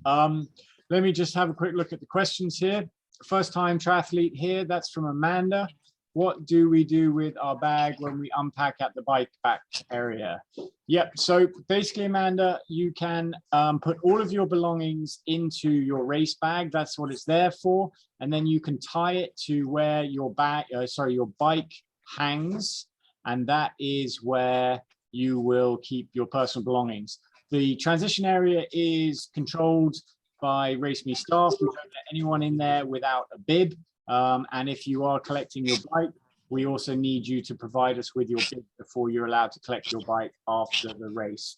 Let me just have a quick look at the questions here. First time triathlete here, that's from Amanda. What do we do with our bag when we unpack at the bike pack area? Yep, so basically, Amanda, you can put all of your belongings into your race bag. That's what it's there for. And then you can tie it to where your bike hangs. And that is where you will keep your personal belongings. The transition area is controlled by RaceMe staff. We don't let anyone in there without a bib. And if you are collecting your bike, we also need you to provide us with your bib before you're allowed to collect your bike after the race.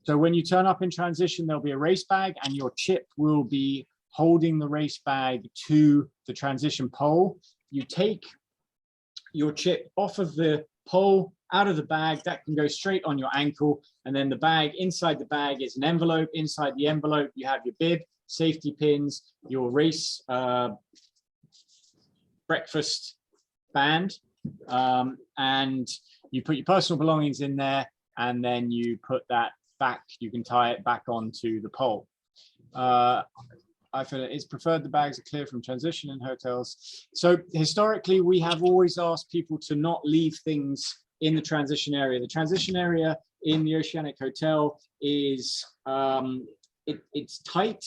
So when you turn up in transition, there'll be a race bag, and your chip will be holding the race bag to the transition pole. You take your chip off of the pole, out of the bag, that can go straight on your ankle. And then the bag, inside the bag is an envelope. Inside the envelope, you have your bib, safety pins, your race breakfast band, and you put your personal belongings in there, and then you put that back, you can tie it back onto the pole. I feel it's preferred the bags are clear from transition in hotels. So historically, we have always asked people to not leave things in the transition area. The transition area in the Oceanic Hotel is, it's tight.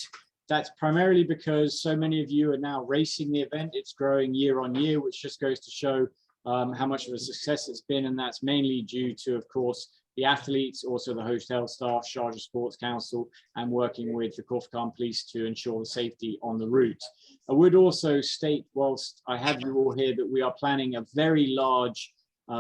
That's primarily because so many of you are now racing the event. It's growing year on year, which just goes to show how much of a success it's been. And that's mainly due to, of course, the athletes, also the hotel staff, Sharjah Sports Council, and working with the Corf Police to ensure the safety on the route. I would also state, whilst I have you all here, that we are planning a very large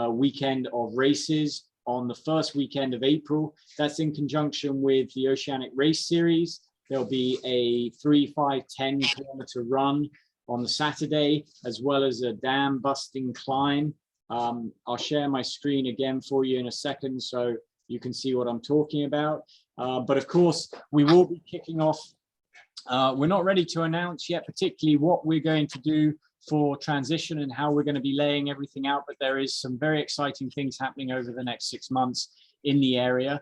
weekend of races on the first weekend of April. That's in conjunction with the Oceanic Race Series. There'll be a 3, 5, 10 kilometer run on the Saturday, as well as a dam busting climb. I'll share my screen again for you in a second so you can see what I'm talking about. But of course, we will be kicking off. We're not ready to announce yet, particularly what we're going to do for transition and how we're going to be laying everything out. But there is some very exciting things happening over the next 6 months in the area.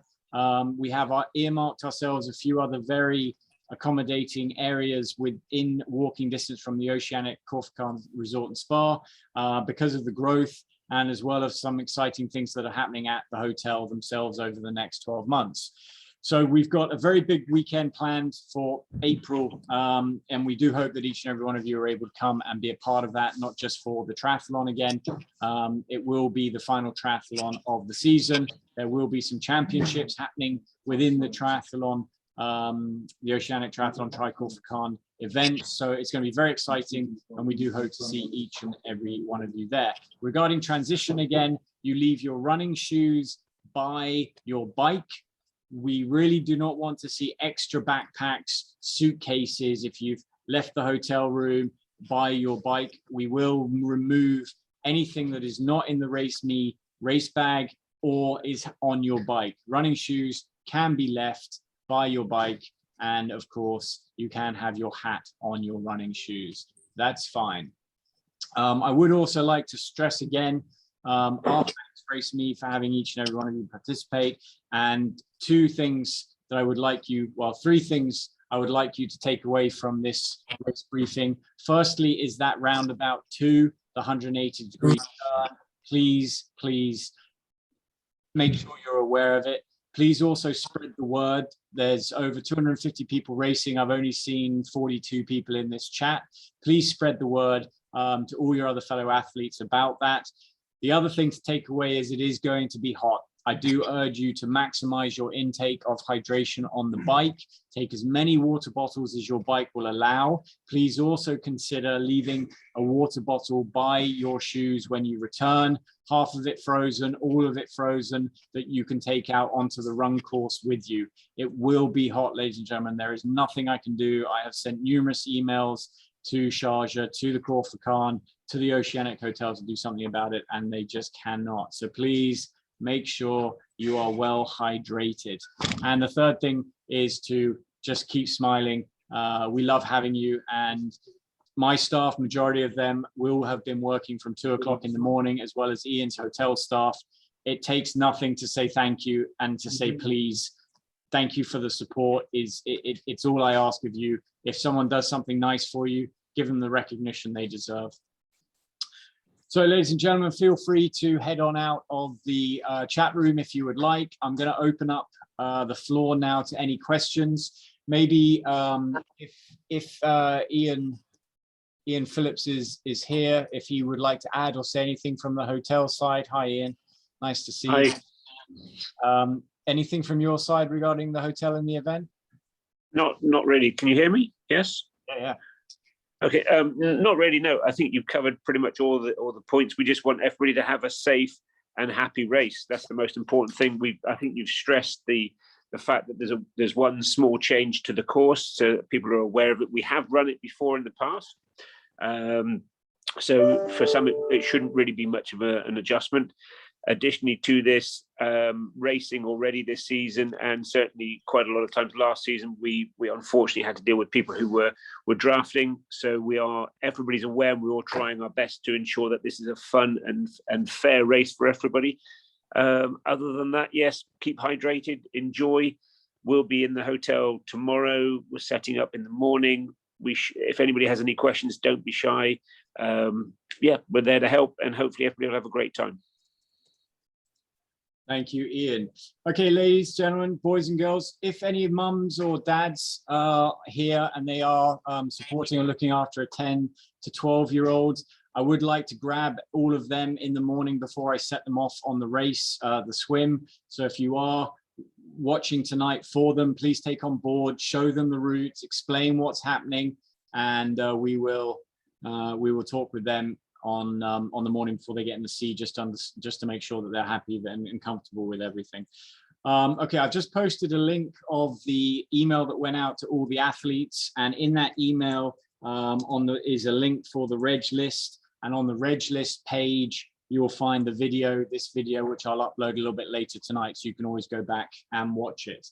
We have earmarked ourselves a few other very accommodating areas within walking distance from the Oceanic Corsican Resort and Spa because of the growth, and as well as some exciting things that are happening at the hotel themselves over the next 12 months. So we've got a very big weekend planned for April, and we do hope that each and every one of you are able to come and be a part of that, not just for the triathlon again. It will be the final triathlon of the season. There will be some championships happening within the triathlon, the Oceanic Triathlon Tri-Corsican event. So it's going to be very exciting, and we do hope to see each and every one of you there. Regarding transition, again, you leave your running shoes by your bike. We really do not want to see extra backpacks, suitcases. If you've left the hotel room by your bike, we will remove anything that is not in the RaceMe race bag or is on your bike. Running shoes can be left by your bike, and of course you can have your hat on your running shoes. That's fine. I would also like to stress again, our thanks RaceMe for having each and every one of you participate, and three things I would like you to take away from this race briefing. Firstly is that roundabout 2, the 180-degree turn. Please make sure you're aware of it. Please also spread the word. There's over 250 people racing. I've only seen 42 people in this chat. Please spread the word to all your other fellow athletes about that. The other thing to take away is it is going to be hot. I do urge you to maximize your intake of hydration on the bike. Take as many water bottles as your bike will allow. Please also consider leaving a water bottle by your shoes when you return. Half of it frozen, all of it frozen, that you can take out onto the run course with you. It will be hot, ladies and gentlemen. There is nothing I can do. I have sent numerous emails to Sharjah, to the Corsican, to the Oceanic Hotel to do something about it, and they just cannot. So please make sure you are well hydrated. And the third thing is to just keep smiling. We love having you, and my staff, majority of them, will have been working from 2 o'clock in the morning, as well as Ian's hotel staff. It takes nothing to say thank you and to say please. Thank you for the support. It's all I ask of you. If someone does something nice for you, give them the recognition they deserve. So, ladies and gentlemen, feel free to head on out of the chat room if you would like. I'm going to open up the floor now to any questions. Maybe if Ian Phillips is here, if he would like to add or say anything from the hotel side. Hi, Ian. Nice to see you. Anything from your side regarding the hotel and the event? Not really. Can you hear me? Yes. Yeah. Okay. Not really. No. I think you've covered pretty much all the points. We just want everybody to have a safe and happy race. That's the most important thing. I think you've stressed the fact that there's one small change to the course, so that people are aware of it. We have run it before in the past, so for some it shouldn't really be much of an adjustment. Additionally to this, racing already this season, and certainly quite a lot of times last season, we unfortunately had to deal with people who were drafting. So everybody's aware, and we're all trying our best to ensure that this is a fun and fair race for everybody. Other than that, yes, keep hydrated, enjoy. We'll be in the hotel tomorrow. We're setting up in the morning. If anybody has any questions, don't be shy. Yeah, we're there to help, and hopefully everybody will have a great time. Thank you, Ian. Okay, ladies, gentlemen, boys and girls, if any mums or dads are here and they are supporting and looking after a 10 to 12-year-old, I would like to grab all of them in the morning before I set them off on the race, the swim. So if you are watching tonight for them, please take on board, show them the routes, explain what's happening, and we will talk with them on the morning before they get in the sea, just to make sure that they're happy and comfortable with everything. Okay, I've just posted a link of the email that went out to all the athletes, and in that email is a link for the reg list, and on the reg list page you will find this video, which I'll upload a little bit later tonight, so you can always go back and watch it.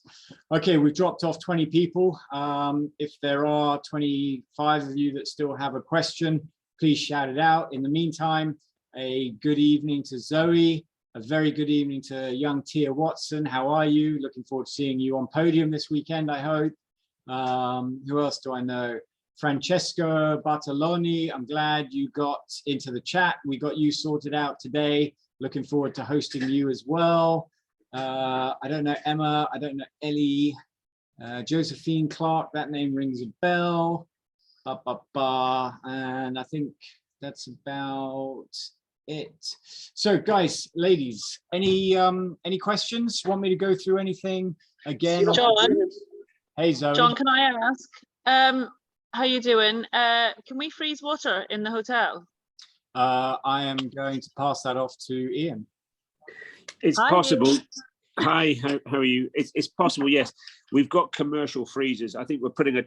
Okay, we've dropped off 20 people. If there are 25 of you that still have a question, please shout it out. In the meantime, a good evening to Zoe, a very good evening to young Tia Watson. How are you? Looking forward to seeing you on podium this weekend, I hope. Who else do I know? Francesca Bartoloni, I'm glad you got into the chat. We got you sorted out today. Looking forward to hosting you as well. I don't know Emma, I don't know Ellie. Josephine Clark, that name rings a bell. And I think that's about it. So guys, ladies, any questions? Want me to go through anything again? John, hey Zoe. John, can I ask, how you doing? Can we freeze water in the hotel? I am going to pass that off to Ian. It's possible. Hi, how are you? It's possible, yes. We've got commercial freezers. I think we're putting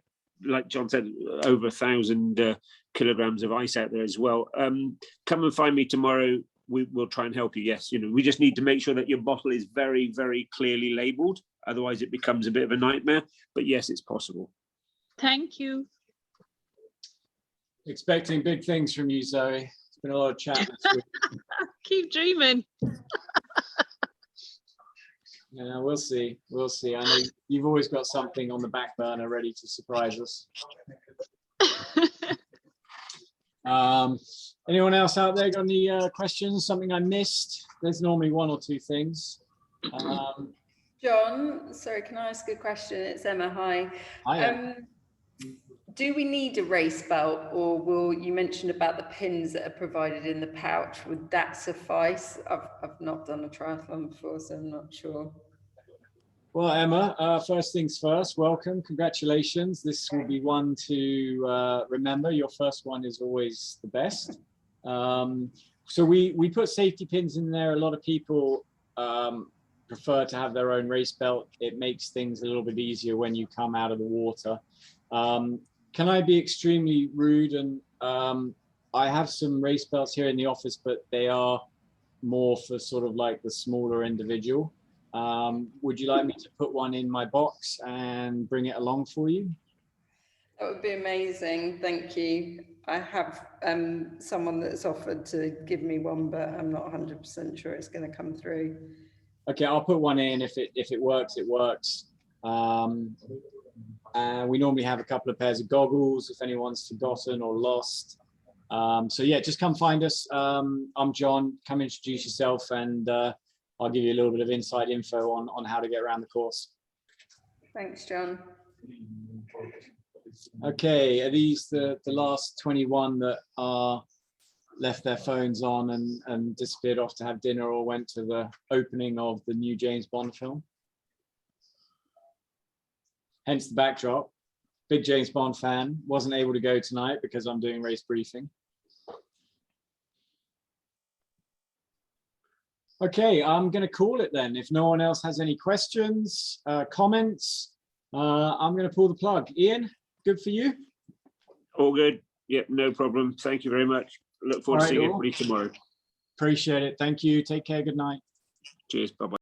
like John said, over 1,000 kilograms of ice out there as well. Come and find me tomorrow. We'll try and help you. Yes, we just need to make sure that your bottle is very, very clearly labeled. Otherwise, it becomes a bit of a nightmare. But yes, it's possible. Thank you. Expecting big things from you, Zoe. It's been a lot of chat this week. Keep dreaming. Yeah, we'll see. We'll see. I know you've always got something on the back burner ready to surprise us. Anyone else out there got any questions? Something I missed? There's normally one or two things. John, sorry, can I ask a question? It's Emma. Hi. Hi. Do we need a race belt, or you mentioned about the pins that are provided in the pouch? Would that suffice? I've not done a triathlon before, so I'm not sure. Well, Emma, first things first, welcome, congratulations. This will be one to remember. Your first one is always the best. So we put safety pins in there. A lot of people prefer to have their own race belt. It makes things a little bit easier when you come out of the water. Can I be extremely rude? And I have some race belts here in the office, but they are more for sort of like the smaller individual. Would you like me to put one in my box and bring it along for you? That would be amazing. Thank you. I have someone that's offered to give me one, but I'm not 100% sure it's going to come through. Okay, I'll put one in. If it works, it works. We normally have a couple of pairs of goggles if anyone's forgotten or lost. So yeah, just come find us. I'm John. Come introduce yourself, and I'll give you a little bit of inside info on how to get around the course. Thanks, John. Okay, are these the last 21 that are left their phones on and disappeared off to have dinner or went to the opening of the new James Bond film. Hence the backdrop. Big James Bond fan, wasn't able to go tonight because I'm doing race briefing. Okay, I'm going to call it then. If no one else has any questions, comments, I'm going to pull the plug. Ian, good for you? All good. Yep, no problem. Thank you very much. Look forward to seeing everybody tomorrow. Appreciate it. Thank you. Take care. Good night. Cheers. Bye-bye.